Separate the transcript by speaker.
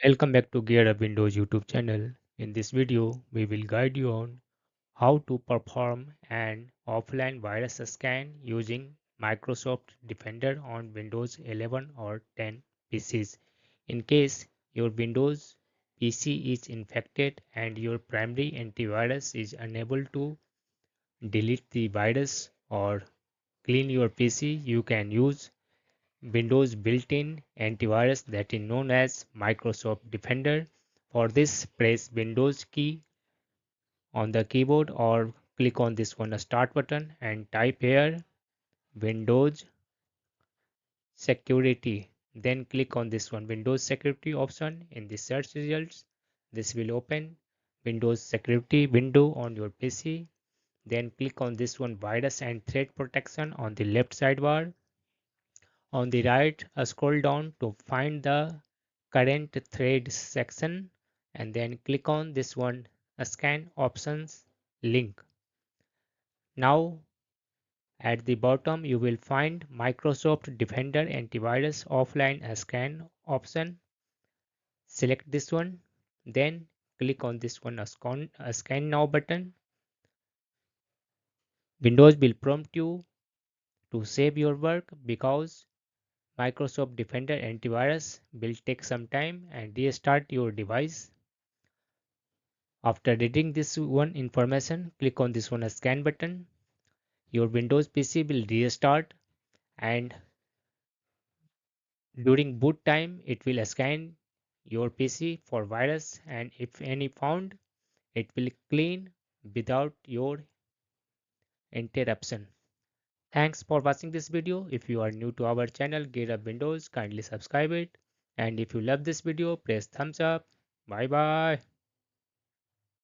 Speaker 1: Welcome back to GearUpWindows YouTube channel. In this video, we will guide you on how to perform an offline virus scan using Microsoft Defender on Windows 11 or 10 PCs. In case your Windows PC is infected and your primary antivirus is unable to delete the virus or clean your PC, you can use Windows built-in antivirus that is known as Microsoft Defender. For this, press Windows key on the keyboard or click on this one start button and type here Windows Security. Then click on this one Windows Security option in the search results. This will open Windows Security window on your PC. Then click on this one virus and threat protection on the left sidebar. On the right, scroll down to find the current thread section and then click on this one scan options link. Now at the bottom you will find Microsoft Defender Antivirus Offline Scan option. Select this one, then click on this one scan now button. Windows will prompt you to save your work because Microsoft Defender Antivirus will take some time and restart your device. After reading this one information, click on this one scan button. Your Windows PC will restart and during boot time it will scan your PC for virus and if any found it will clean without your interruption. Thanks for watching this video. If you are new to our channel GearUpWindows, kindly subscribe it, and if you love this video press thumbs up. Bye bye.